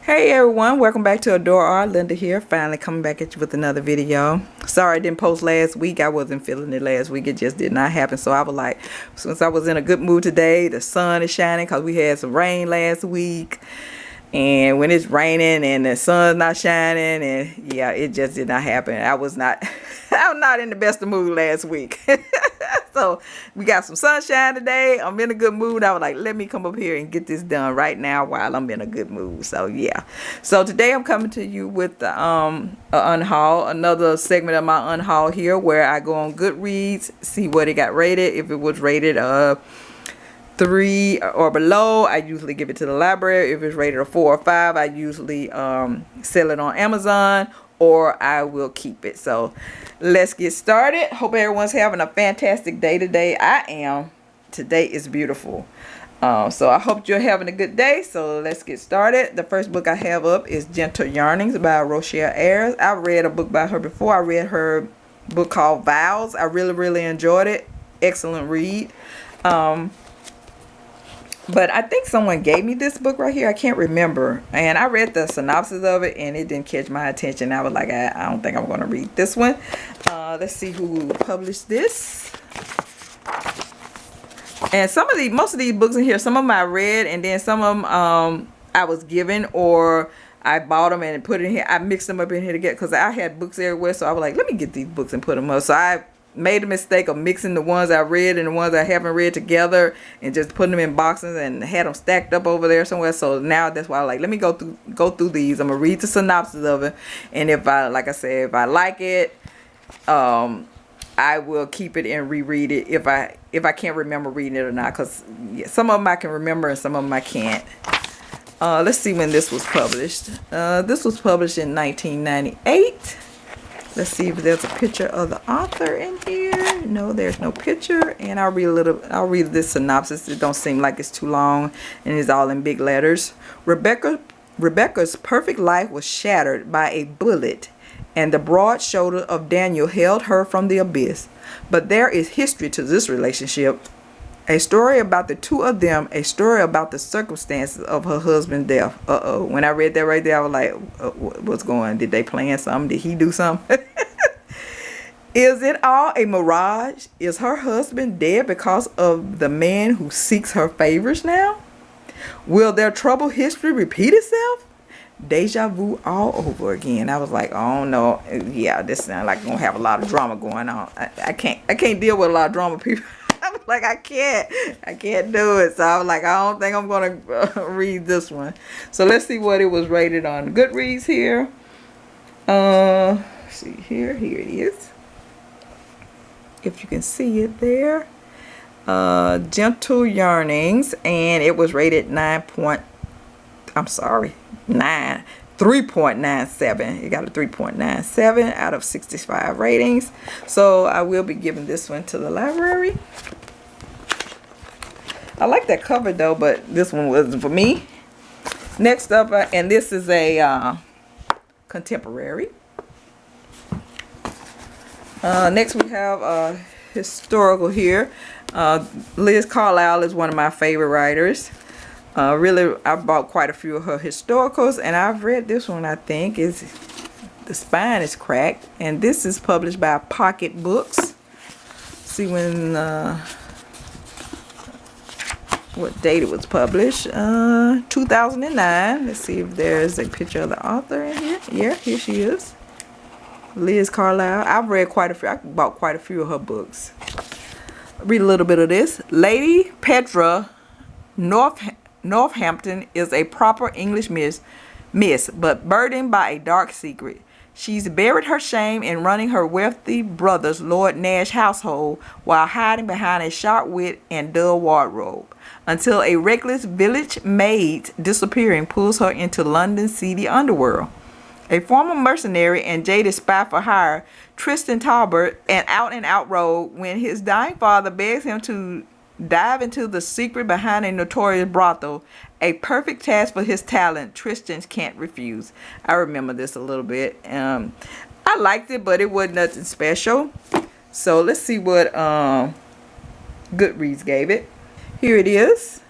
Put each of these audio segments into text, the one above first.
Hey everyone, welcome back to AdoreR. Linda here, finally coming back at you with another video. Sorry I didn't post last week. I wasn't feeling it last week. It just did not happen. So I was like, since I was in a good mood today, the sun is shining because we had some rain last week. And when it's raining and the sun's not shining, and yeah, it just did not happen. I was not in the best of mood last week. So we got some sunshine today. I'm in a good mood. I was like, let me come up here and get this done right now while I'm in a good mood. So yeah. So today I'm coming to you with the Unhaul, another segment of my Unhaul here where I go on Goodreads, see what it got rated. If it was rated 3 or below, I usually give it to the library. If it's rated a 4 or 5, I usually sell it on Amazon, or I will keep it. So let's get started. Hope everyone's having a fantastic day today. I am. Today is beautiful. So I hope you're having a good day. So let's get started. The first book I have up is Gentle Yearnings by Rochelle Ayers. I read a book by her before. I read her book called Vows. I really enjoyed it. Excellent read. But I think someone gave me this book right here. I can't remember. And I read the synopsis of it, and it didn't catch my attention. I was like, I don't think I'm going to read this one. Let's see who published this. And most of these books in here, some of them I read, and then some of them I was given, or I bought them and put it in here. I mixed them up in here together because I had books everywhere. So I was like, let me get these books and put them up. So I made a mistake of mixing the ones I read and the ones I haven't read together and just putting them in boxes and had them stacked up over there somewhere. So now that's why I like, let me go through these. I'm gonna read the synopsis of it, and if I, like I said, if I like it, I will keep it and reread it if I can't remember reading it or not, because some of them I can remember and some of them I can't. Let's see when this was published. This was published in 1998. Let's see if there's a picture of the author in here. No, there's no picture. And I'll read this synopsis. It don't seem like it's too long, and it's all in big letters. Rebecca's perfect life was shattered by a bullet, and the broad shoulder of Daniel held her from the abyss. But there is history to this relationship. A story about the two of them, a story about the circumstances of her husband's death. When I read that right there, I was like, what's going on? Did they plan something? Did he do something? Is it all a mirage? Is her husband dead because of the man who seeks her favors now? Will their troubled history repeat itself? Deja vu all over again. I was like, oh no, yeah, this sounds like gonna have a lot of drama going on. I can't deal with a lot of drama, people. I was like, I can't do it. So I was like, I don't think I'm gonna read this one. So let's see what it was rated on Goodreads here. See here it is. If you can see it there. Gentle Yearnings, and it was rated 3.97. It got a 3.97 out of 65 ratings. So I will be giving this one to the library. I like that cover though, but this one wasn't for me. Next up, and this is a contemporary. Next we have historical here. Liz Carlisle is one of my favorite writers. Really, I bought quite a few of her historicals, and I've read this one. I think is The Spine is Cracked, and this is published by Pocket Books. See when what date it was published. 2009. Let's see if there's a picture of the author in here. Yeah, here she is, Liz Carlisle. I've read quite a few. I bought quite a few of her books. Read a little bit of this. Lady Petra Northampton is a proper English miss, but burdened by a dark secret. She's buried her shame in running her wealthy brother's Lord Nash household while hiding behind a sharp wit and dull wardrobe, until a reckless village maid disappearing pulls her into London's seedy underworld. A former mercenary and jaded spy for hire, Tristan Talbot, an out-and-out rogue, when his dying father begs him to dive into the secret behind a notorious brothel, a perfect task for his talent, Tristan can't refuse. I remember this a little bit. I liked it, but it wasn't nothing special. So let's see what Goodreads gave it. Here it is.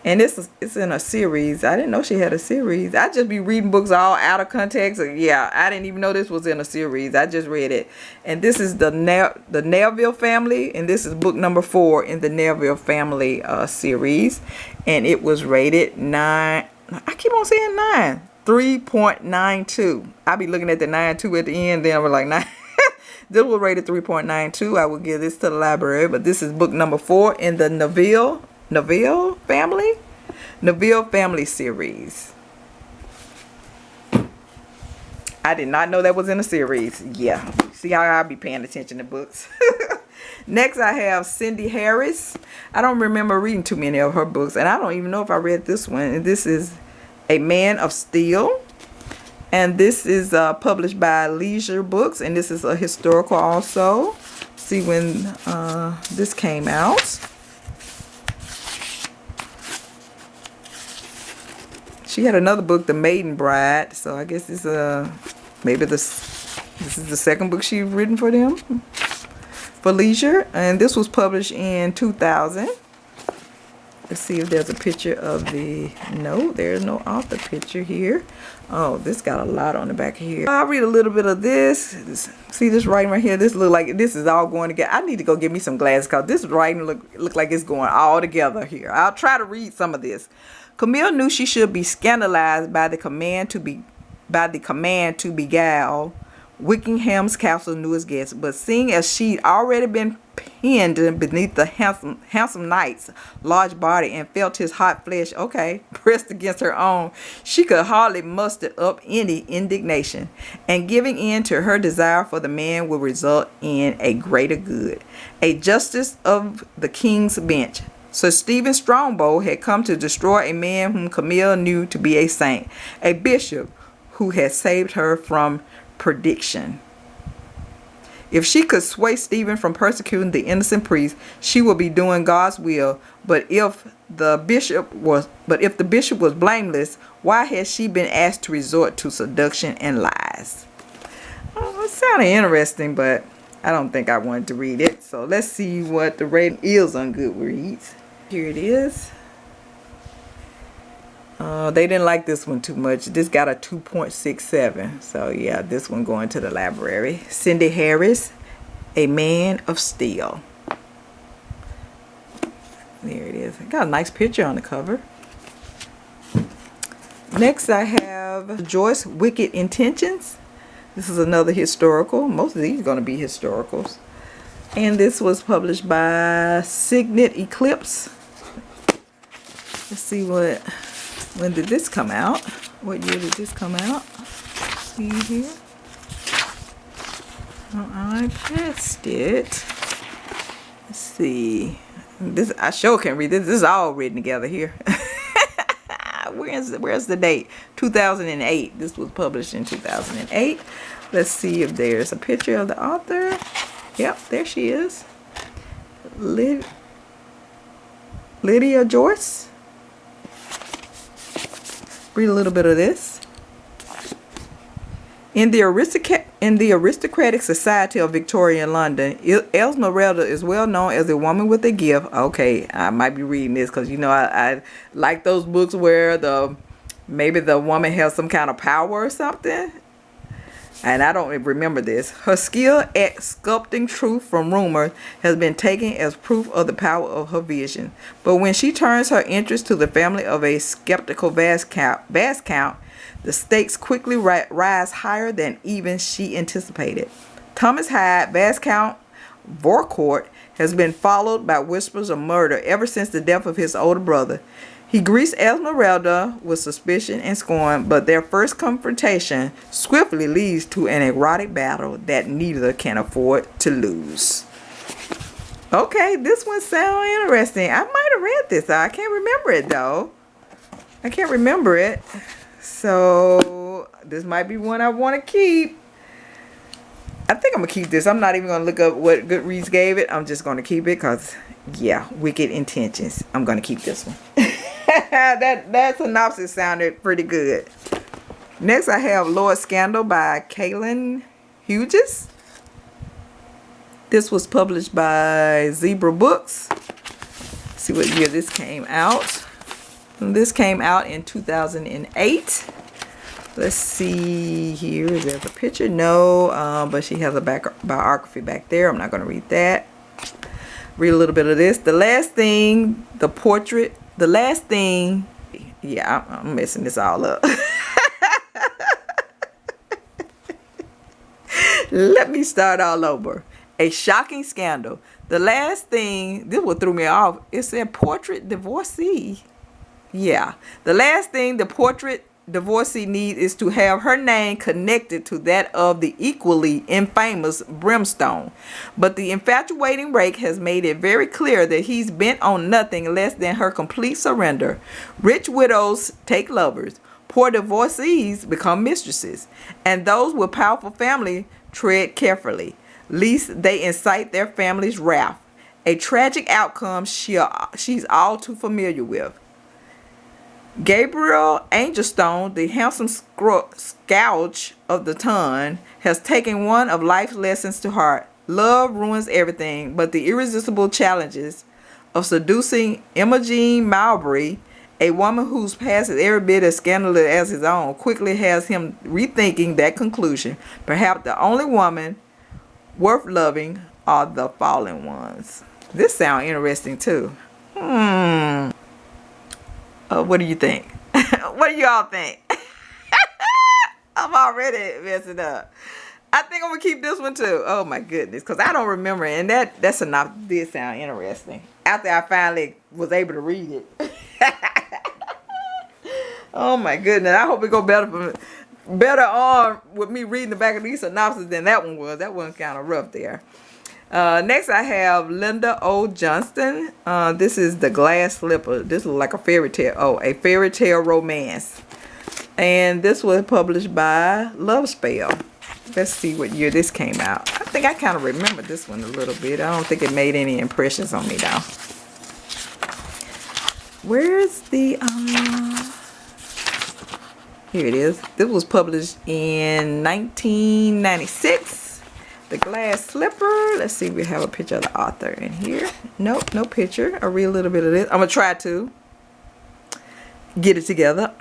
And it's in a series. I didn't know she had a series. I just be reading books all out of context. Yeah, I didn't even know this was in a series. I just read it. And this is the Neville family. And this is book number 4 in the Neville family series. And it was rated 9. I keep on saying 9. 3.92. I'll be looking at the 9.2 at the end. Then I was like 9. This was rated 3.92. I will give this to the library. But this is book number 4 in the Neville family series. I did not know that was in a series. Yeah, see how I be paying attention to books. Next I have Cindy Harris. I don't remember reading too many of her books, and I don't even know if I read this one. And this is A Man of Steel, and this is published by Leisure Books, and this is a historical also. See when this came out. She had another book, The Maiden Bride. So I guess this maybe this is the second book she's written for them, for Leisure. And this was published in 2000. Let's see if there's a picture of the... No, there's no author picture here. Oh, this got a lot on the back here. I'll read a little bit of this. See this writing right here? This look like this is all going together. I need to go get me some glasses because this writing look like it's going all together here. I'll try to read some of this. Camille knew she should be scandalized by the command to beguile Wickingham's castle's newest guest, but seeing as she'd already been pinned beneath the handsome knight's large body and felt his hot flesh, pressed against her own, she could hardly muster up any indignation, and giving in to her desire for the man would result in a greater good. A justice of the king's bench, Sir Stephen Strongbow, had come to destroy a man whom Camille knew to be a saint, a bishop who had saved her from perdition. If she could sway Stephen from persecuting the innocent priest, she would be doing God's will. But if the bishop was blameless, why had she been asked to resort to seduction and lies? Oh, it sounded interesting, but I don't think I wanted to read it. So let's see what the rating is on Goodreads. Here it is. They didn't like this one too much. This got a 2.67. So yeah, this one going to the library. Cindy Harris, A Man of Steel. There it is. Got a nice picture on the cover. Next I have Joyce, Wicked Intentions. This is another historical. Most of these are going to be historicals. And this was published by Signet Eclipse. Let's see when did this come out? What year did this come out? See here. Oh, I passed it. Let's see. This I sure can read this. This is all written together here. Where's the date? 2008. This was published in 2008. Let's see if there's a picture of the author. Yep, there she is. Lydia Joyce. Read a little bit of this. In the aristocratic society of Victorian London, Esmeralda is well known as a woman with a gift. Okay, I might be reading this because, you know, I like those books where maybe the woman has some kind of power or something. And I don't remember this. Her skill at sculpting truth from rumor has been taken as proof of the power of her vision. But when she turns her interest to the family of a skeptical Viscount, the stakes quickly rise higher than even she anticipated. Thomas Hyde, Viscount Vorcourt, has been followed by whispers of murder ever since the death of his older brother. He greets Esmeralda with suspicion and scorn, but their first confrontation swiftly leads to an erotic battle that neither can afford to lose. Okay, this one sounds interesting. I might have read this. I can't remember it though. I can't remember it. So this might be one I want to keep. I think I'm going to keep this. I'm not even going to look up what Goodreads gave it. I'm just going to keep it because, yeah, Wicked Intentions. I'm going to keep this one. that synopsis sounded pretty good. Next I have Lord Scandal by Kathleen Hughes. This was published by Zebra Books. Let's see what year this came out. This came out in 2008. Let's see here. Is there a picture? No, but she has a biography back there. I'm not going to read that. Read a little bit of this. The Last Thing, the Portrait. The Last Thing. Yeah, I'm messing this all up. Let me start all over. A shocking scandal. The Last Thing, this what threw me off. It said Portrait Divorcee. Yeah. The last thing the Portrait Divorcee needs is to have her name connected to that of the equally infamous Brimstone. But the infatuating rake has made it very clear that he's bent on nothing less than her complete surrender. Rich widows take lovers. Poor divorcees become mistresses. And those with powerful family tread carefully, lest they incite their family's wrath. A tragic outcome she's all too familiar with. Gabriel Angelstone, the handsome scourge of the ton, has taken one of life's lessons to heart. Love ruins everything, but the irresistible challenges of seducing Imogen Mowbray, a woman whose past is every bit as scandalous as his own, quickly has him rethinking that conclusion. Perhaps the only woman worth loving are the fallen ones. This sounds interesting too. What do you think? What do y'all think? I'm already messing up. I think I'm gonna keep this one too. Oh my goodness, because I don't remember, and that's enough. Did sound interesting after I finally was able to read it. Oh my goodness, I hope it go better on with me reading the back of these synopses than that one was. That one's kind of rough there. Next I have Linda O. Johnston. This is The Glass Slipper. This is like a fairy tale. Oh, a fairy tale romance. And this was published by Love Spell. Let's see what year this came out. I think I kind of remember this one a little bit. I don't think it made any impressions on me though. Where's the here it is. This was published in 1996. The Glass Slipper. Let's see if we have a picture of the author in here. Nope, no picture. I'll read a little bit of this. I'm going to try to get it together.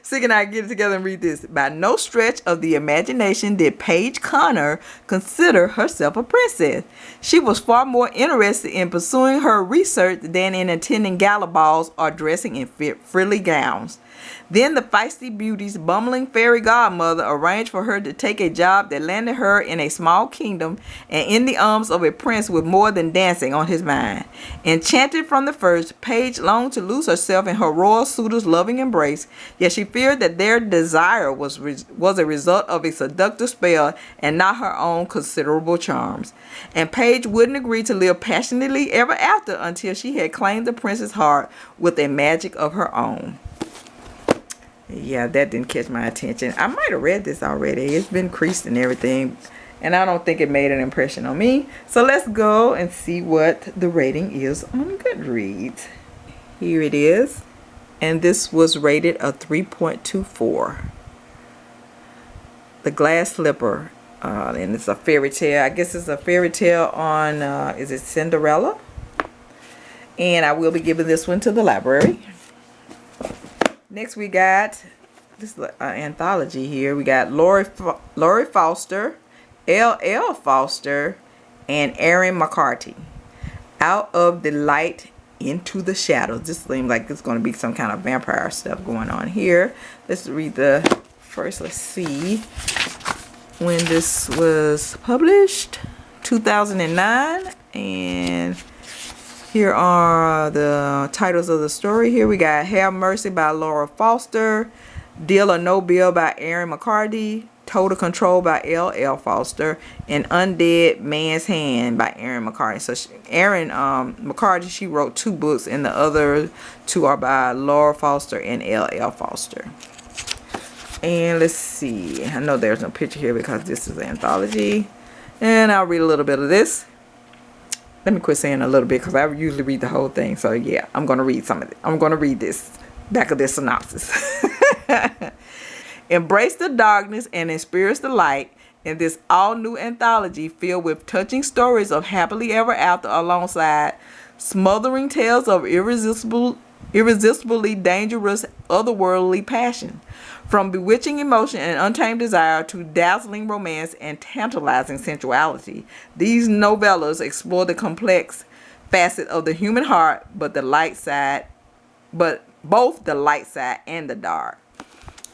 Sig and I get it together and read this. By no stretch of the imagination did Paige Connor consider herself a princess. She was far more interested in pursuing her research than in attending gala balls or dressing in frilly gowns. Then the feisty beauty's bumbling fairy godmother arranged for her to take a job that landed her in a small kingdom and in the arms of a prince with more than dancing on his mind. Enchanted from the first, Paige longed to lose herself in her royal suitor's loving embrace, yet she feared that their desire was a result of a seductive spell and not her own considerable charms. And Paige wouldn't agree to live passionately ever after until she had claimed the prince's heart with a magic of her own. Yeah, that didn't catch my attention. I might have read this already. It's been creased and everything, and I don't think it made an impression on me. So let's go and see what the rating is on Goodreads. Here it is. And this was rated a 3.24. The Glass Slipper. And it's a fairy tale. I guess it's a fairy tale on, is it Cinderella? And I will be giving this one to the library. Next we got this anthology here. We got Lori Foster, L.L. Foster, and Aaron McCarty. Out of the Light into the Shadows. This seems like it's going to be some kind of vampire stuff going on here. Let's read the first. Let's see when this was published. 2009. And here are the titles of the story. Here we got Have Mercy by Laura Foster, Deal or No Bill by Aaron McCarty, Total Control by L.L. Foster, and Undead Man's Hand by Aaron McCarty. So Aaron McCarty, she wrote 2 books, and the other 2 are by Laura Foster and L.L. Foster. And let's see. I know there's no picture here because this is an anthology. And I'll read a little bit of this. Let me quit saying a little bit because I usually read the whole thing. So yeah, I'm going to read some of it. I'm going to read this back of this synopsis. Embrace the darkness and experience the light in this all-new anthology filled with touching stories of happily ever after alongside smothering tales of irresistibly dangerous otherworldly passion. From bewitching emotion and untamed desire to dazzling romance and tantalizing sensuality, these novellas explore the complex facet of the human heart, both the light side and the dark.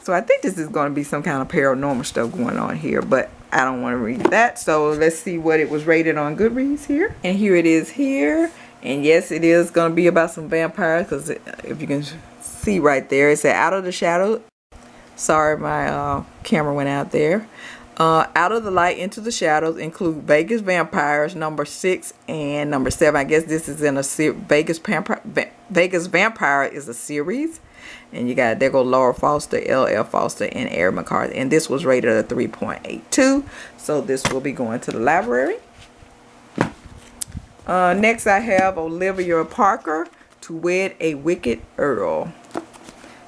So I think this is going to be some kind of paranormal stuff going on here, but I don't want to read that. So let's see what it was rated on Goodreads here. And here it is here. And yes, it is going to be about some vampires, because if you can see right there, it said Out of the Shadow. Sorry, my camera went out there. Out of the Light into the Shadows include Vegas Vampires number 6 and number 7. I guess this is in a Vegas Vampire is a series. And you got, there go Laura Foster, L.L. Foster, and Eric McCarthy. And this was rated a 3.82. So this will be going to the library. Next I have Olivia Parker, To Wed a Wicked Earl.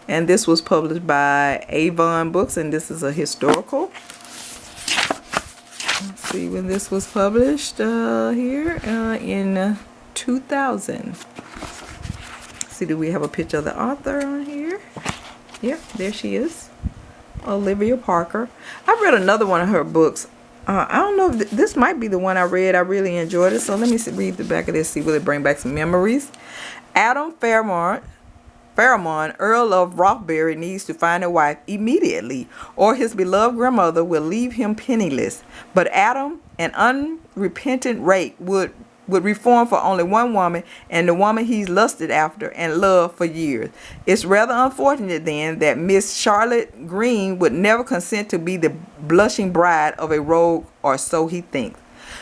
And this was published by Avon Books, and this is a historical. Let's see when this was published here in 2000. See, do we have a picture of the author on here? Yep, there she is, Olivia Parker. I read another one of her books. I don't know if this might be the one I read. I really enjoyed it. So let me read the back of this, see will it bring back some memories. Adam Fairmont, Earl of Rothbury, needs to find a wife immediately, or his beloved grandmother will leave him penniless. But Adam, an unrepentant rake, would reform for only one woman, and the woman he's lusted after and loved for years. It's rather unfortunate then that Miss Charlotte Green would never consent to be the blushing bride of a rogue, or so he thinks.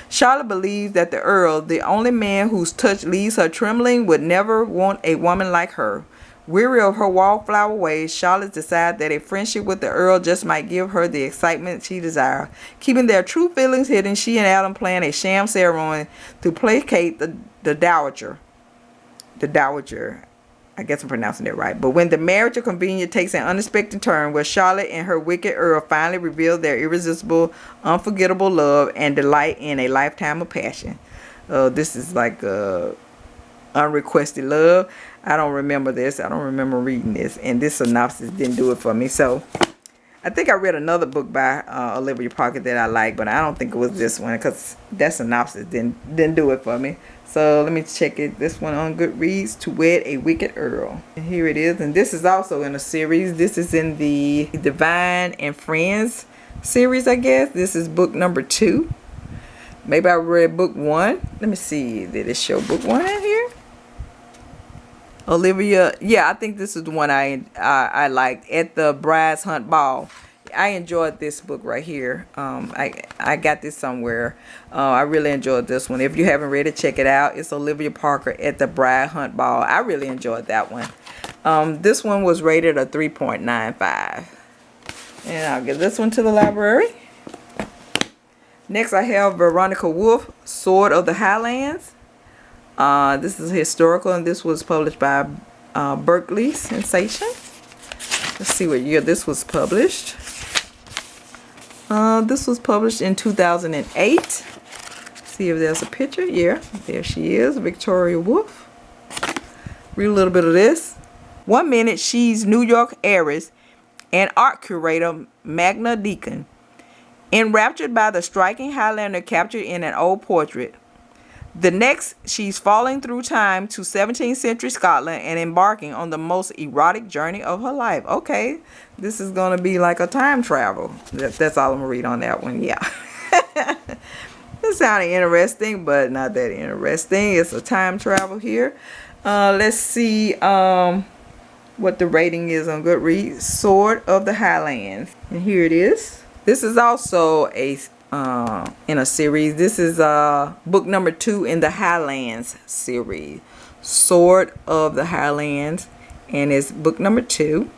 Charlotte believes that the Earl, the only man whose touch leaves her trembling, would never want a woman like her. Weary of her wallflower ways, Charlotte decides that a friendship with the Earl just might give her the excitement she desires. Keeping their true feelings hidden, she and Adam plan a sham ceremony to placate the dowager. The dowager. I guess I'm pronouncing it right. But when the marriage of convenience takes an unexpected turn, where Charlotte and her wicked Earl finally reveal their irresistible, unforgettable love and delight in a lifetime of passion. This is like unrequested love. I don't remember this. I don't remember reading this. And this synopsis didn't do it for me. So I think I read another book by Olivia Parker that I like, but I don't think it was this one, because that synopsis didn't do it for me. So let me check it. This one on Goodreads, To Wed a Wicked Earl. And here it is. And this is also in a series. This is in the Divine and Friends series, I guess. This is book number 2. Maybe I read book 1. Let me see. Did it show book 1 in here? Olivia, yeah, I think this is the one I liked, At the Bride's Hunt Ball. I enjoyed this book right here. I got this somewhere. I really enjoyed this one. If you haven't read it, check it out. It's Olivia Parker, At the Bride Hunt Ball. I really enjoyed that one. This one was rated a 3.95. And I'll give this one to the library. Next I have Veronica Wolf, Sword of the Highlands. This is historical, and this was published by Berkeley Sensation. Let's see what year this was published. This was published in 2008. See if there's a picture. Yeah, there she is, Victoria Wolf. Read a little bit of this. One minute she's New York heiress and art curator Magna Deacon, enraptured by the striking Highlander captured in an old portrait. The next, she's falling through time to 17th century Scotland and embarking on the most erotic journey of her life. Okay, this is going to be like a time travel. That's all I'm going to read on that one. Yeah. It sounded interesting, but not that interesting. It's a time travel here. Let's see what the rating is on Goodreads. Sword of the Highlands. And here it is. This is also in a series. This is book number 2 in the Highlands series, Sword of the Highlands, and it's book number 2,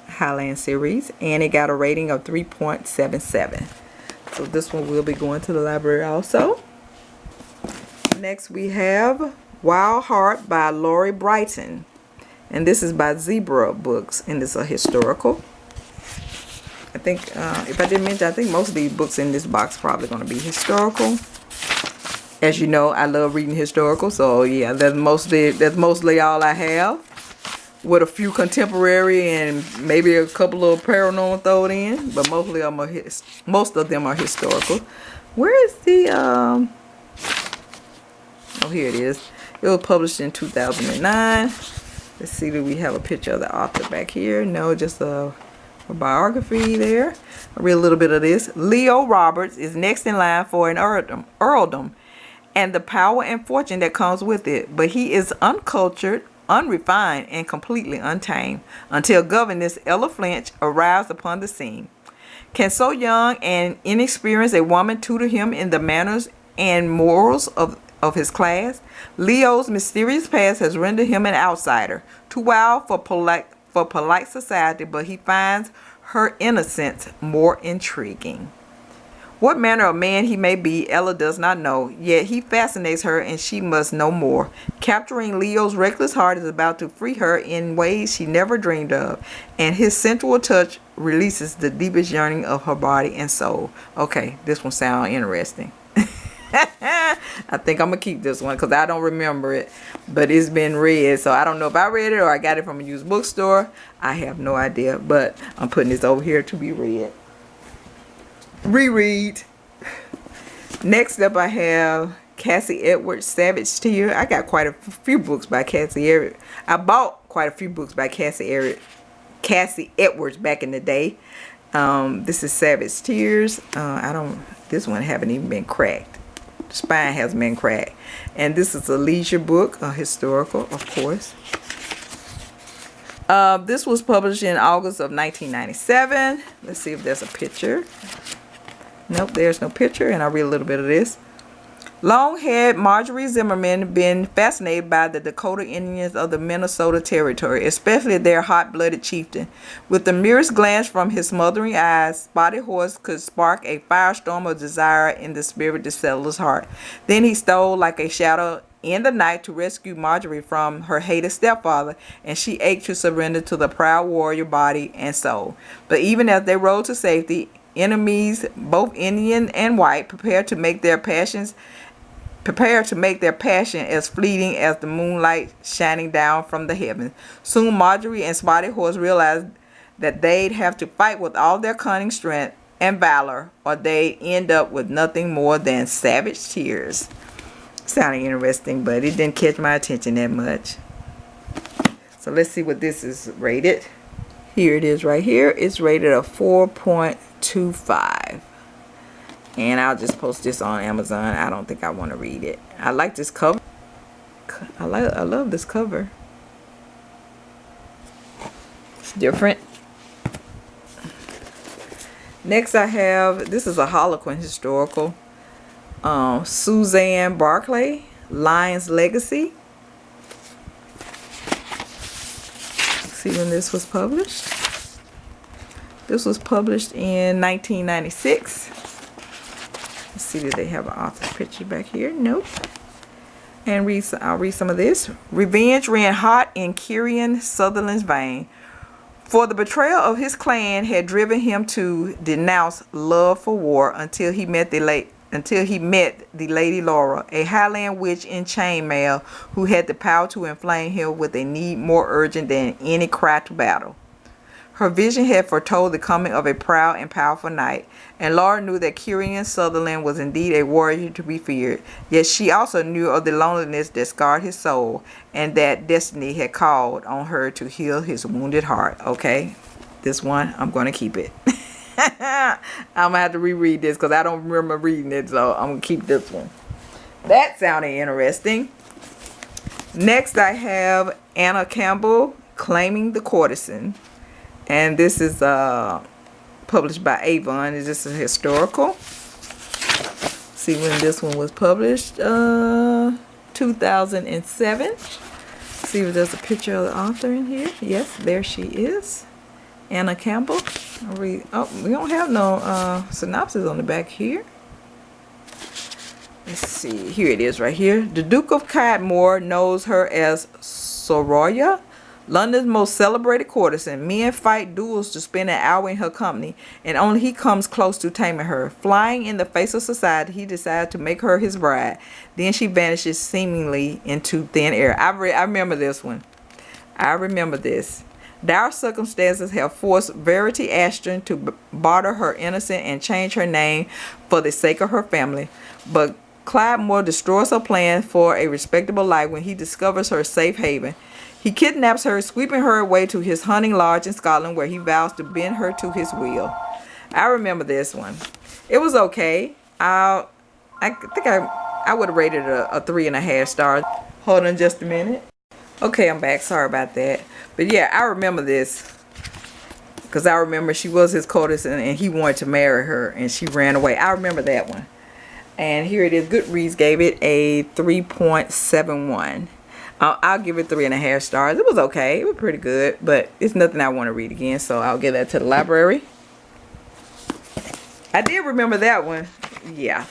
Highlands series, and it got a rating of 3.77. So this one will be going to the library also. Next we have Wild Heart by Lori Brighton, and this is by Zebra Books, and it's a historical. I think, if I didn't mention, I think most of these books in this box probably going to be historical. As you know, I love reading historical, so yeah, that's mostly all I have, with a few contemporary and maybe a couple of paranormal thrown in, but most of them are historical. Where is the oh, here it is. It was published in 2009. Let's see, do we have a picture of the author back here? No, just a biography there. I'll read a little bit of this. Leo Roberts is next in line for an earldom and the power and fortune that comes with it, but he is uncultured, unrefined, and completely untamed until governess Ella Flinch arrives upon the scene. Can so young and inexperienced a woman tutor him in the manners and morals of his class? Leo's mysterious past has rendered him an outsider, too wild for polite society, but he finds her innocence more intriguing. What manner of man he may be, Ella does not know, yet he fascinates her and she must know more. Capturing Leo's reckless heart is about to free her in ways she never dreamed of, and his sensual touch releases the deepest yearning of her body and soul. Okay, this one sounds interesting. I think I'm going to keep this one because I don't remember it, but it's been read, so I don't know if I read it or I got it from a used bookstore. I have no idea, but I'm putting this over here to be read. Reread. Next up I have Cassie Edwards' Savage Tear. I got quite a few books by Cassie Edwards. I bought quite a few books by Cassie Edwards back in the day. This is Savage Tears. This one haven't even been cracked. The spine hasn't been cracked. And this is a leisure book, a historical, of course. This was published in August of 1997. Let's see if there's a picture. Nope, there's no picture, and I'll read a little bit of this. Long-haired Marjorie Zimmerman been fascinated by the Dakota Indians of the Minnesota Territory, especially their hot-blooded chieftain. With the merest glance from his smothering eyes, Spotted Horse could spark a firestorm of desire in the spirit settler's heart. Then he stole like a shadow in the night to rescue Marjorie from her hated stepfather, and she ached to surrender to the proud warrior body and soul. But even as they rode to safety, enemies, both Indian and white, prepared to make their passion as fleeting as the moonlight shining down from the heavens. Soon Marjorie and Spotted Horse realized that they'd have to fight with all their cunning strength and valor, or they'd end up with nothing more than savage tears. Sounded interesting, but it didn't catch my attention that much. So let's see what this is rated. Here it is right here. It's rated a 4.25. And I'll just post this on Amazon. I don't think I want to read it. I like this cover. I love this cover. It's different. Next I have, this is a Harlequin historical. Suzanne Barclay, Lion's Legacy. See when this was published. This was published in 1996. Let's see, did they have an author's picture back here? Nope. And I'll read some of this. Revenge ran hot in Kieran Sutherland's vein, for the betrayal of his clan had driven him to denounce love for war until he met the Lady Laura, a Highland witch in chainmail who had the power to inflame him with a need more urgent than any cry to battle. Her vision had foretold the coming of a proud and powerful knight, and Laura knew that Kieran Sutherland was indeed a warrior to be feared. Yet she also knew of the loneliness that scarred his soul, and that destiny had called on her to heal his wounded heart. Okay, this one, I'm going to keep it. I'm going to have to reread this because I don't remember reading it, so I'm going to keep this one. That sounded interesting. Next, I have Anna Campbell, Claiming the Courtesan. And this is published by Avon. Is this a historical? See when this one was published. 2007. See if there's a picture of the author in here. Yes, there she is. Anna Campbell. I'll read. Oh, we don't have no synopsis on the back here. Let's see. Here it is right here. The Duke of Cadmore knows her as Soroya, London's most celebrated courtesan. Men fight duels to spend an hour in her company, and only he comes close to taming her. Flying in the face of society, he decides to make her his bride. Then she vanishes seemingly into thin air. I remember this one. I remember this. Dire circumstances have forced Verity Ashton to barter her innocence and change her name for the sake of her family. But Clyde Moore destroys her plan for a respectable life when he discovers her safe haven. He kidnaps her, sweeping her away to his hunting lodge in Scotland, where he vows to bend her to his will. I remember this one. It was okay. I think I would have rated it a 3.5 stars. Hold on just a minute. Okay, I'm back. Sorry about that. But yeah, I remember this. Because I remember she was his courtesan and he wanted to marry her and she ran away. I remember that one. And here it is. Goodreads gave it a 3.71. I'll give it 3.5 stars. It was okay. It was pretty good. But it's nothing I want to read again. So I'll give that to the library. I did remember that one. Yeah.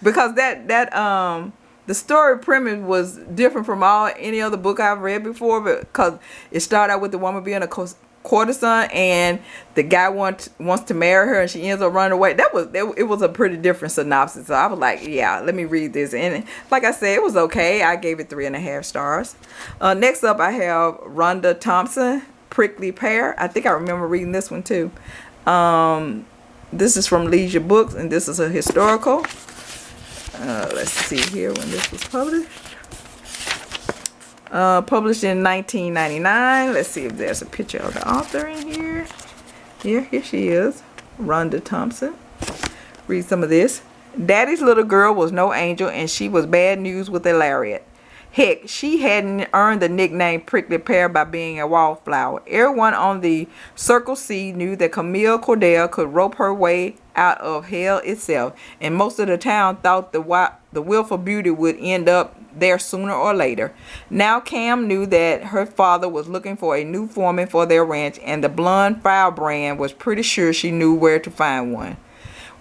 Because the story premise was different from any other book I've read before, because it started out with the woman being a courtesan and the guy wants to marry her and she ends up running away. It was a pretty different synopsis. So I was like, yeah, let me read this. And like I said, it was okay. I gave it 3.5 stars. Next up, I have Rhonda Thompson, Prickly Pear. I think I remember reading this one too. This is from Leisure Books, and this is a historical. Let's see here when this was published. Published in 1999. Let's see if there's a picture of the author in here. Here she is, Rhonda Thompson. Read some of this. Daddy's little girl was no angel, and she was bad news with a lariat. Heck, she hadn't earned the nickname Prickly Pear by being a wallflower. Everyone on the Circle C knew that Camille Cordell could rope her way out of hell itself, and most of the town thought the willful beauty would end up there sooner or later. Now Cam knew that her father was looking for a new foreman for their ranch, and the blonde firebrand was pretty sure she knew where to find one.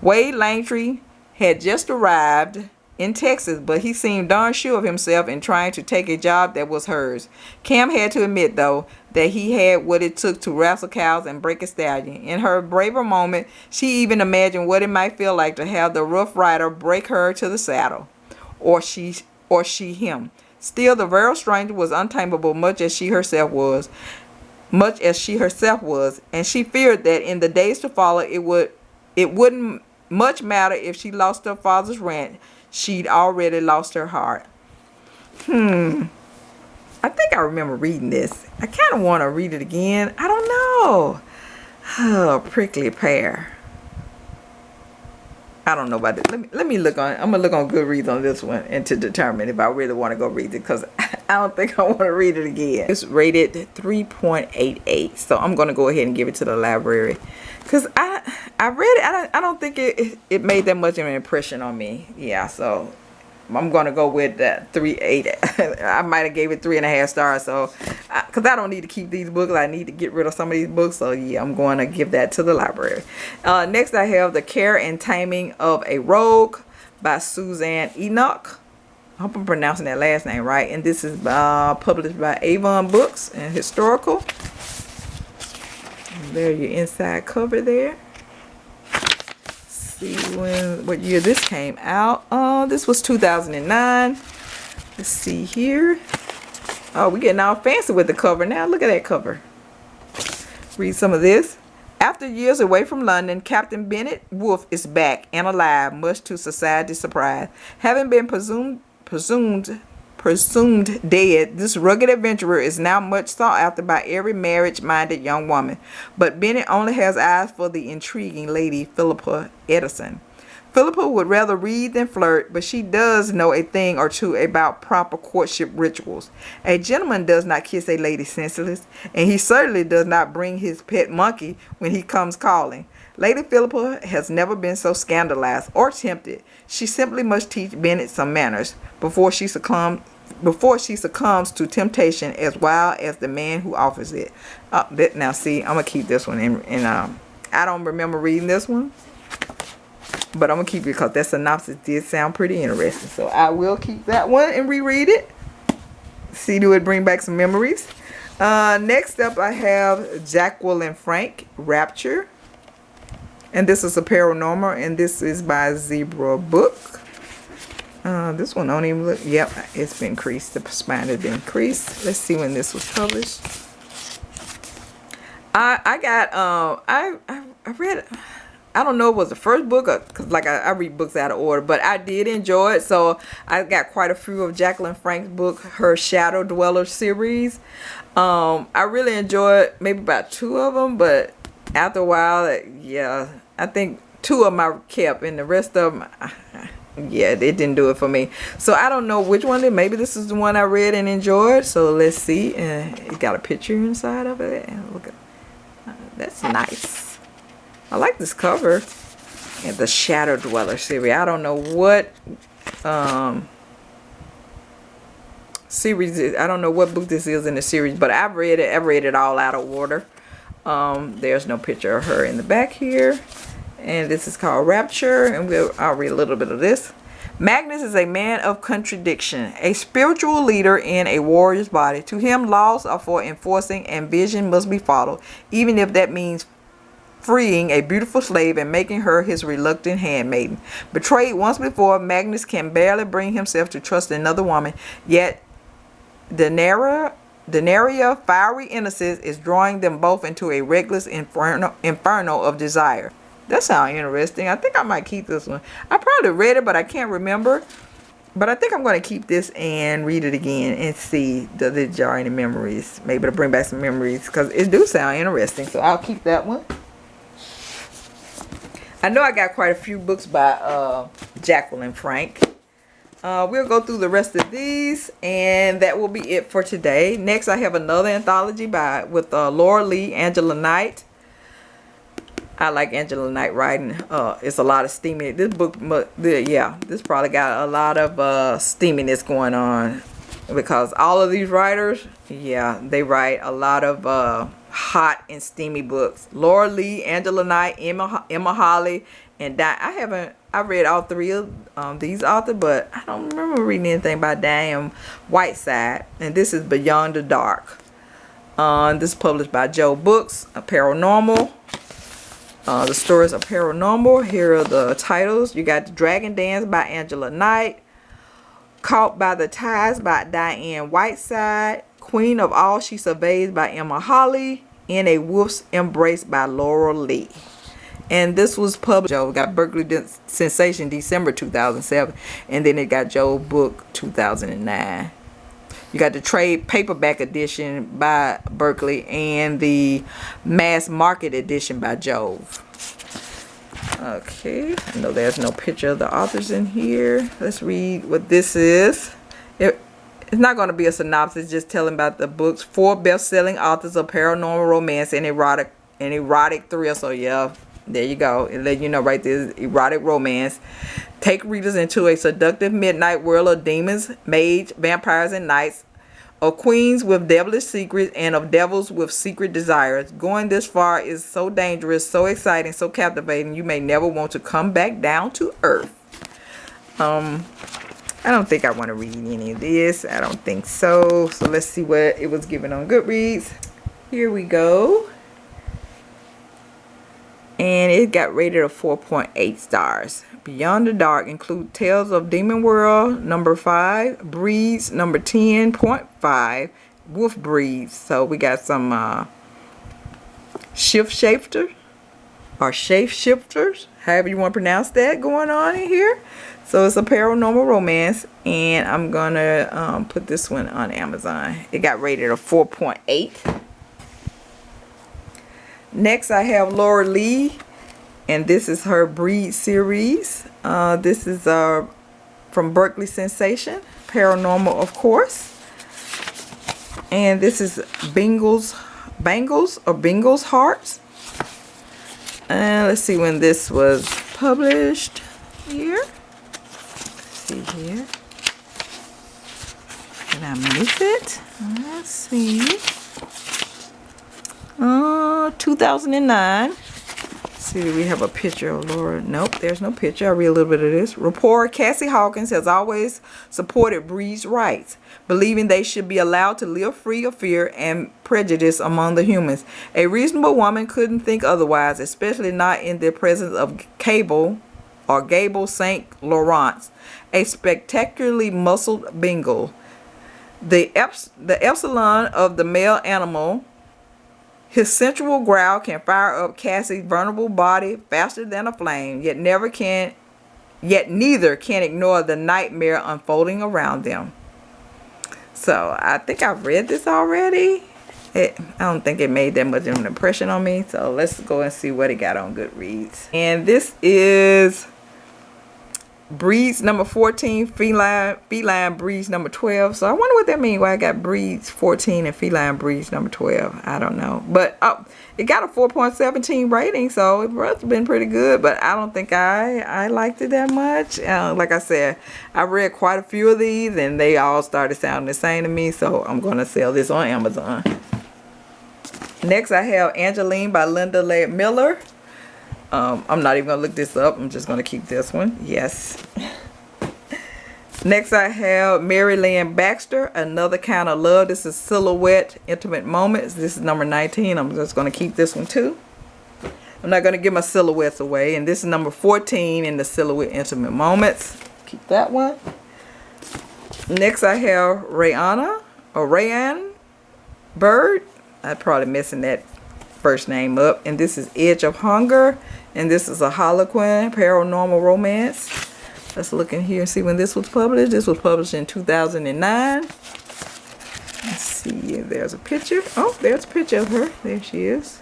Wade Langtry had just arrived in Texas, but he seemed darn sure of himself in trying to take a job that was hers. Cam had to admit, though, that he had what it took to wrestle cows and break a stallion. In her braver moment, she even imagined what it might feel like to have the Rough Rider break her to the saddle, or she him. Still, the Veil Stranger was untamable, much as she herself was, and she feared that in the days to follow, it wouldn't much matter if she lost her father's ranch. She'd already lost her heart. I think I remember reading this. I kind of want to read it again. I don't know. Oh, Prickly Pear. I don't know about it. Let me look on. I'm gonna look on Goodreads on this one and to determine if I really want to go read it, because I don't think I want to read it again. It's rated 3.88, so I'm gonna go ahead and give it to the library, because I read it. I don't think it made that much of an impression on me. Yeah, so I'm gonna go with that 3.8. I might have gave it 3.5 stars. So, because I don't need to keep these books, I need to get rid of some of these books. So yeah, I'm going to give that to the library. Next, I have The Care and Taming of a Rogue by Suzanne Enoch. I hope I'm pronouncing that last name right. And this is published by Avon Books and Historical. And there, your inside cover there. See what year this came out. This was 2009. Let's see here. Oh, we're getting all fancy with the cover now. Look at that cover. Read some of this. After years away from London, Captain Bennett Wolfe is back and alive, much to society's surprise. Having been presumed dead, this rugged adventurer is now much sought after by every marriage-minded young woman. But Bennett only has eyes for the intriguing Lady Philippa Edison. Philippa would rather read than flirt, but she does know a thing or two about proper courtship rituals. A gentleman does not kiss a lady senseless, and he certainly does not bring his pet monkey when he comes calling. Lady Philippa has never been so scandalized or tempted. She simply must teach Bennett some manners before she succumbs to temptation as wild as the man who offers it. Now see, I'm gonna keep this one in. I don't remember reading this one, but I'm gonna keep it because that synopsis did sound pretty interesting. So I will keep that one and reread it. See, do it bring back some memories. Next up, I have Jacqueline Frank, Rapture. And this is a paranormal, and this is by Zebra Book. This one don't even look. Yep, it's been creased. The spine has been creased. Let's see when this was published. I read. I don't know if it was the first book, because like I read books out of order, but I did enjoy it. So I got quite a few of Jacqueline Frank's book, her Shadow Dweller series. I really enjoyed maybe about 2 of them, but after a while, yeah, I think 2 of them I kept, and the rest of them, yeah, it didn't do it for me. So I don't know which one. Maybe this is the one I read and enjoyed. So let's see. It got a picture inside of it. And look at that's nice. I like this cover. And the Shadow Dweller series. I don't know what series I don't know what book this is in the series, but I've read it all out of order. There's no picture of her in the back here, and this is called Rapture, and I'll read a little bit of this. Magnus is a man of contradiction, a spiritual leader in a warrior's body. To him, laws are for enforcing, and vision must be followed, even if that means freeing a beautiful slave and making her his reluctant handmaiden. Betrayed once before, Magnus can barely bring himself to trust another woman, yet Denaria fiery innocence is drawing them both into a reckless inferno of desire. That sounds interesting. I think I might keep this one. I probably read it, but I can't remember. But I think I'm going to keep this and read it again and see, does it jar any memories? Maybe to bring back some memories, because it do sound interesting. So I'll keep that one. I know I got quite a few books by Jacqueline Frank. We'll go through the rest of these, and that will be it for today. Next, I have another anthology with Laura Lee, Angela Knight. I like Angela Knight writing. It's a lot of steamy. This book, this probably got a lot of steaminess going on, because all of these writers, yeah, they write a lot of hot and steamy books. Laura Lee, Angela Knight, Emma Holly, and I read all 3 of these authors, but I don't remember reading anything by Diane Whiteside. And this is Beyond the Dark. This is published by Joe Books, a paranormal. The stories are paranormal. Here are the titles. You got The Dragon Dance by Angela Knight, Caught by the Tides by Diane Whiteside, Queen of All She Surveys by Emma Holly, In a Wolf's Embrace by Laura Lee. And this was published. Joe got Berkeley Sensation December 2007, and then it got Joe Book 2009. You got the trade paperback edition by Berkeley and the mass market edition by Jove. Okay, I know there's no picture of the authors in here. Let's read what this is. It's not going to be a synopsis, just telling about the books. 4 best-selling authors of paranormal romance and erotic thrill. So yeah, there you go. It let you know right there, erotic romance. Take readers into a seductive midnight world of demons, mage, vampires, and knights, of queens with devilish secrets, and of devils with secret desires. Going this far is so dangerous, so exciting, so captivating, you may never want to come back down to earth. I don't think I want to read any of this. I don't think so. So let's see what it was given on Goodreads. Here we go. And it got rated a 4.8 stars. Beyond the Dark include Tales of Demon World, number 5, Breeds, number 10.5, Wolf Breeds. So we got some shapeshifters, or shapeshifters, however you want to pronounce that, going on in here. So it's a paranormal romance, and I'm gonna put this one on Amazon. It got rated a 4.8. Next, I have Laura Lee, and this is her Breed series. This is from Berkeley Sensation, paranormal, of course. And this is Bangles Hearts. And let's see when this was published. Here. Let's see here. Did I miss it? Let's see. 2009. See, do we have a picture of Laura? Nope, there's no picture. I'll read a little bit of this. Reporter Cassie Hawkins has always supported Bride's rights, believing they should be allowed to live free of fear and prejudice among the humans. A reasonable woman couldn't think otherwise, especially not in the presence of Cable or Gable St. Laurent, a spectacularly muscled Bengal. The epsilon of the male animal. His sensual growl can fire up Cassie's vulnerable body faster than a flame, yet neither can ignore the nightmare unfolding around them. So I think I've read this already. I don't think it made that much of an impression on me. So let's go and see what it got on Goodreads. And this is Breeds number 14, feline breeds number 12. So I wonder what that means, why I got breeds 14 and feline breeds number 12. I don't know. But it got a 4.17 rating, so it must have been pretty good. But I don't think I liked it that much. Like I said, I read quite a few of these, and they all started sounding the same to me. So I'm going to sell this on Amazon. Next, I have Angeline by Linda Laird Miller. I'm not even going to look this up. I'm just going to keep this one. Yes. Next, I have Mary Lynn Baxter, Another Kind of Love. This is Silhouette Intimate Moments. This is number 19. I'm just going to keep this one too. I'm not going to give my silhouettes away. And this is number 14 in the Silhouette Intimate Moments. Keep that one. Next, I have Rayan Bird. I'm probably messing that first name up. And this is Edge of Hunger. And this is a Harlequin paranormal romance. Let's look in here and see when this was published. This was published in 2009. Let's see if there's a picture. Oh, there's a picture of her. There she is.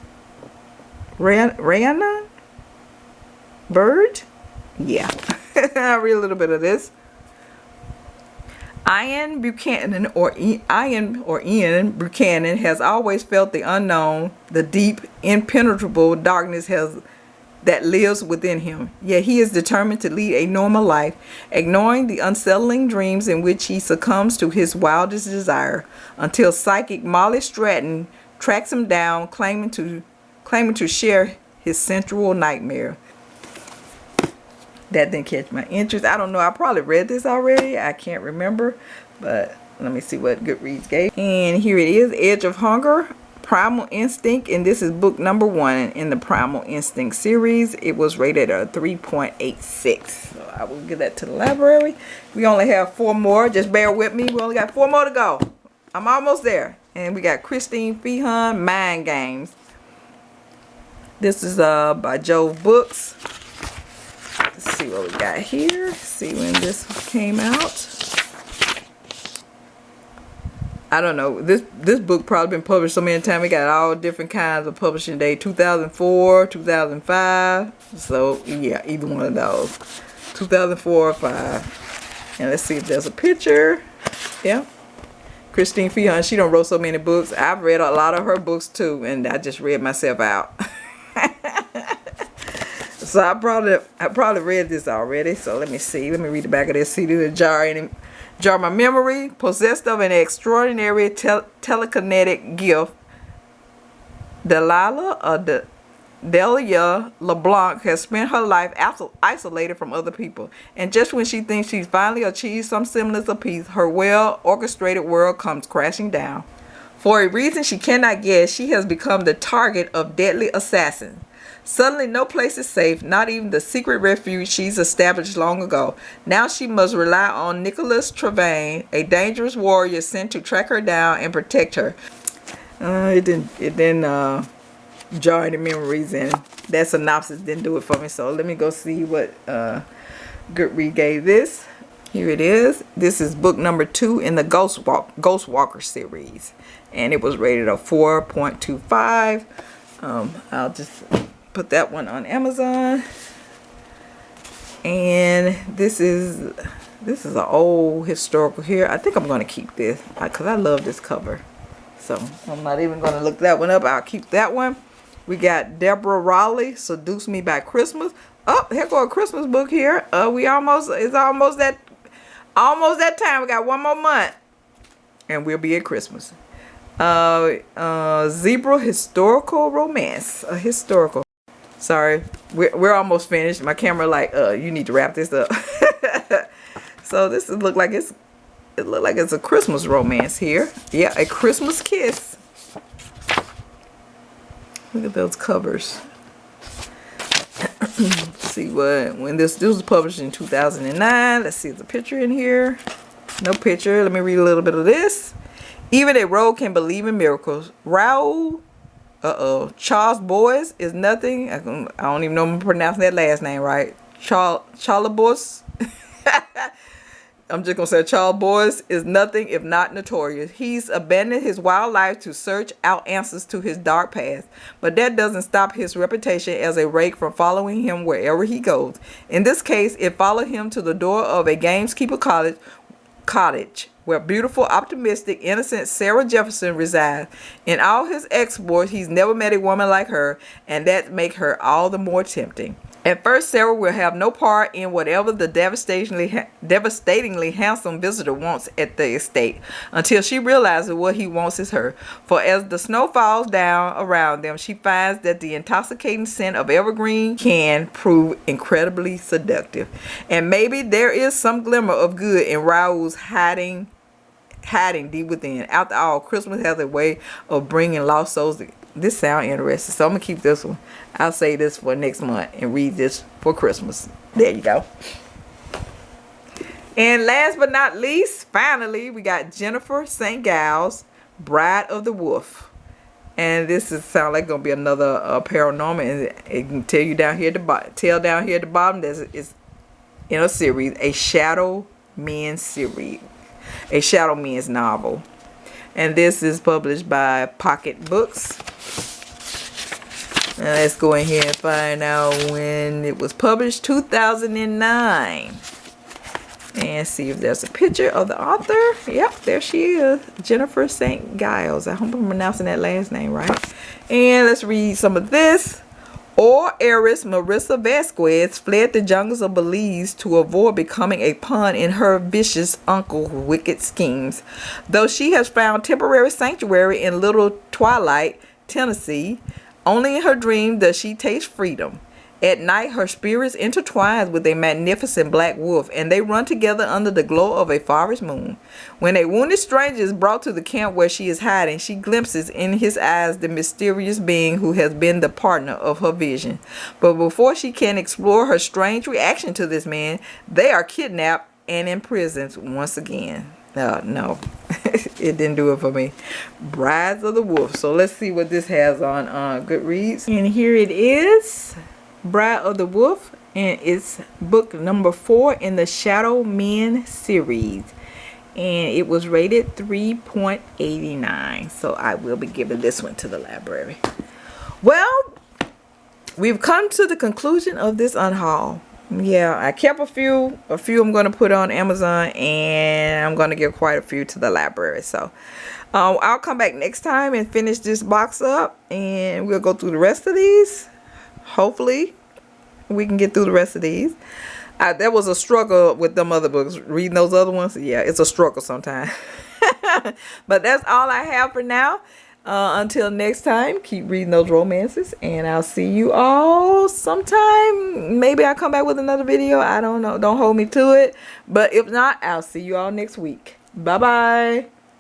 Rihanna Bird. Yeah. I'll read a little bit of this. Ian Buchanan has always felt the unknown, the deep, impenetrable darkness that lives within him. Yet he is determined to lead a normal life, ignoring the unsettling dreams in which he succumbs to his wildest desire, until psychic Molly Stratton tracks him down, claiming to share his sensual nightmare. That didn't catch my interest. I don't know. I probably read this already. I can't remember. But let me see what Goodreads gave. And here it is. Edge of Hunger, Primal Instinct. And this is book number 1 in the Primal Instinct series. It was rated a 3.86. So I will give that to the library. We only have 4 more. Just bear with me. We only got 4 more to go. I'm almost there. And we got Christine Feehan, Mind Games. This is by Jove Books. Let's see what we got here. See when this came out. I don't know. This book probably been published so many times. We got all different kinds of publishing date. 2004, 2005. So yeah, either one of those. 2004 or 5. And let's see if there's a picture. Yeah. Christine Feehan. She done wrote so many books. I've read a lot of her books too, and I just read myself out. So I probably read this already. So let me see. Let me read the back of this. See the jar my memory. Possessed of an extraordinary telekinetic gift, Delia LeBlanc has spent her life isolated from other people. And just when she thinks she's finally achieved some semblance of peace, her well-orchestrated world comes crashing down. For a reason she cannot guess, she has become the target of deadly assassins. Suddenly, no place is safe, not even the secret refuge she's established long ago. Now she must rely on Nicholas Trevane, a dangerous warrior sent to track her down and protect her. It didn't jar any memories, and that synopsis didn't do it for me. So let me go see what Goodreads gave this. Here it is. This is book number 2 in the Ghost Walker series, and it was rated a 4.25. I'll just put that one on Amazon. And this is an old historical here. I think I'm going to keep this because I love this cover. So I'm not even going to look that one up. I'll keep that one. We got Deborah Raleigh, Seduce Me by Christmas. Oh, here go a Christmas book here. It's almost that time. We got 1 more month and we'll be at Christmas. Zebra historical romance. A historical. Sorry, we're almost finished. My camera like, you need to wrap this up. So this look like it's a Christmas romance here. Yeah, a Christmas kiss. Look at those covers. Let's see when this was published in 2009. Let's see the picture in here. No picture. Let me read a little bit of this. Even a rogue can believe in miracles. Raoul. Charles Boys is nothing. I don't even know if I'm pronouncing that last name right. Charlebos. I'm just gonna say Charles Boys is nothing if not notorious. He's abandoned his wild life to search out answers to his dark past, but that doesn't stop his reputation as a rake from following him wherever he goes. In this case, it followed him to the door of a gameskeeper cottage where beautiful, optimistic, innocent Sarah Jefferson resides. In all his exploits, he's never met a woman like her, and that makes her all the more tempting. At first, Sarah will have no part in whatever the devastatingly handsome visitor wants at the estate, until she realizes what he wants is her. For as the snow falls down around them, she finds that the intoxicating scent of evergreen can prove incredibly seductive. And maybe there is some glimmer of good in Raoul's hiding deep within. After all, Christmas has a way of bringing lost souls. This sounds interesting, so I'm gonna keep this one. I'll say this for next month and read this for Christmas. There you go. And last but not least, finally, we got Jennifer St. Giles, Bride of the Wolf. And this sound like gonna be another paranormal, and it can tell you down here at the bottom. Down here at the bottom, it's in a series, a Shadow Men series, a Shadow Men's novel. And this is published by Pocket Books. Now let's go in here and find out when it was published. 2009. And see if there's a picture of the author. Yep, there she is. Jennifer St. Giles. I hope I'm pronouncing that last name right. And let's read some of this. Heiress Marissa Vasquez fled the jungles of Belize to avoid becoming a pawn in her vicious uncle's wicked schemes. Though she has found temporary sanctuary in Little Twilight, Tennessee, only in her dream does she taste freedom. At night, her spirits intertwine with a magnificent black wolf, and they run together under the glow of a forest moon. When a wounded stranger is brought to the camp where she is hiding, she glimpses in his eyes the mysterious being who has been the partner of her vision. But before she can explore her strange reaction to this man, they are kidnapped and imprisoned once again. No, it didn't do it for me. Brides of the Wolf. So let's see what this has on Goodreads. And here it is. Bride of the Wolf, and it's book number 4 in the Shadow Men series, and it was rated 3.89. So I will be giving this one to the library. Well, we've come to the conclusion of this unhaul. Yeah, I kept a few I'm going to put on Amazon, and I'm going to give quite a few to the library. So I'll come back next time and finish this box up, and we'll go through the rest of these. Hopefully we can get through the rest of these. There was a struggle with them other books. Reading those other ones, yeah, it's a struggle sometimes. But that's all I have for now. Until next time, keep reading those romances, and I'll see you all sometime. Maybe I'll come back with another video. I don't know. Don't hold me to it. But if not, I'll see you all next week. Bye-bye.